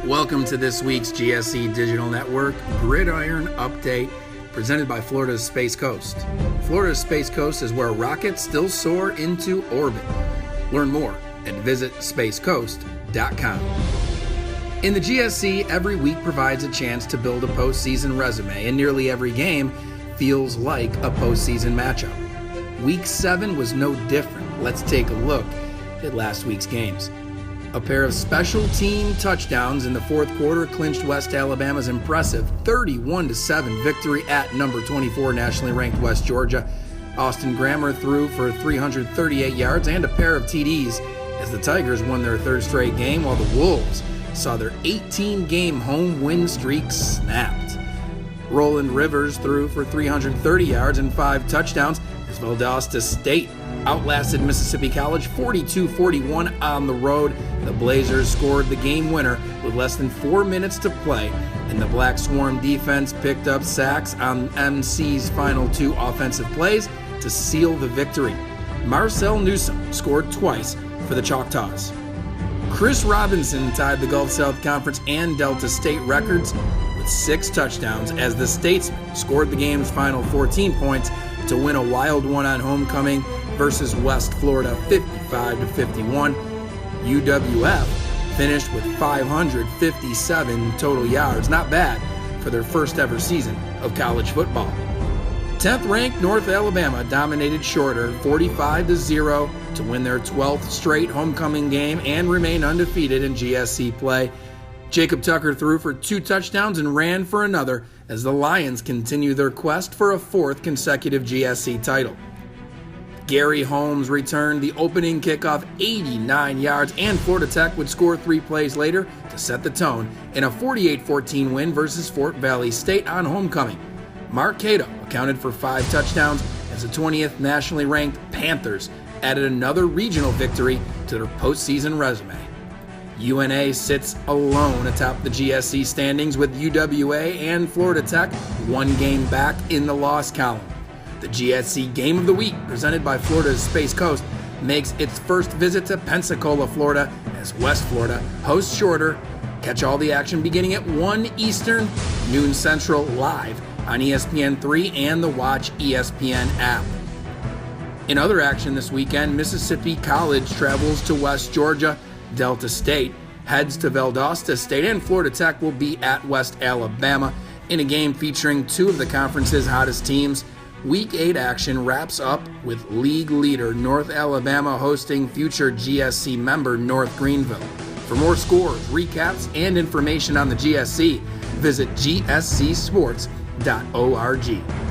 Welcome to this week's GSC Digital Network Gridiron Update, presented by Florida's Space Coast. Florida's Space Coast is where rockets still soar into orbit. Learn more at visitspacecoast.com. In the GSC, every week provides a chance to build a postseason resume, and nearly every game feels like a postseason matchup. Week 7 was no different. Let's take a look at last week's games. A pair of special team touchdowns in the fourth quarter clinched West Alabama's impressive 31-7 victory at number 24 nationally ranked West Georgia. Austin Grammer threw for 338 yards and a pair of TDs as the Tigers won their third straight game, while the Wolves saw their 18-game home win streak snapped. Roland Rivers threw for 330 yards and 5 touchdowns as Valdosta State outlasted Mississippi College 42-41 on the road. The Blazers scored the game winner with less than 4 minutes to play, and the Black Swarm defense picked up sacks on MC's final 2 offensive plays to seal the victory. Marcel Newsome scored twice for the Choctaws. Chris Robinson tied the Gulf South Conference and Delta State records with 6 touchdowns as the Statesman scored the game's final 14 points to win a wild one on homecoming versus West Florida 55-51. UWF finished with 557 total yards, not bad for their first ever season of college football. 10th ranked North Alabama dominated Shorter 45-0 to win their 12th straight homecoming game and remain undefeated in GSC play. Jacob Tucker threw for 2 touchdowns and ran for another as the Lions continue their quest for a 4th consecutive GSC title. Gary Holmes returned the opening kickoff 89 yards, and Florida Tech would score 3 plays later to set the tone in a 48-14 win versus Fort Valley State on homecoming. Mark Cato accounted for 5 touchdowns as the 20th nationally ranked Panthers added another regional victory to their postseason resume. UNA sits alone atop the GSC standings with UWA and Florida Tech 1 game back in the loss column. The GSC Game of the Week, presented by Florida's Space Coast, makes its first visit to Pensacola, Florida, as West Florida hosts Shorter. Catch all the action beginning at 1 Eastern, noon Central, live on ESPN3 and the Watch ESPN app. In other action this weekend, Mississippi College travels to West Georgia. Delta State heads to Valdosta State, and Florida Tech will be at West Alabama in a game featuring 2 of the conference's hottest teams. Week 8 action wraps up with league leader North Alabama hosting future GSC member North Greenville. For more scores, recaps, and information on the GSC, visit gscsports.org.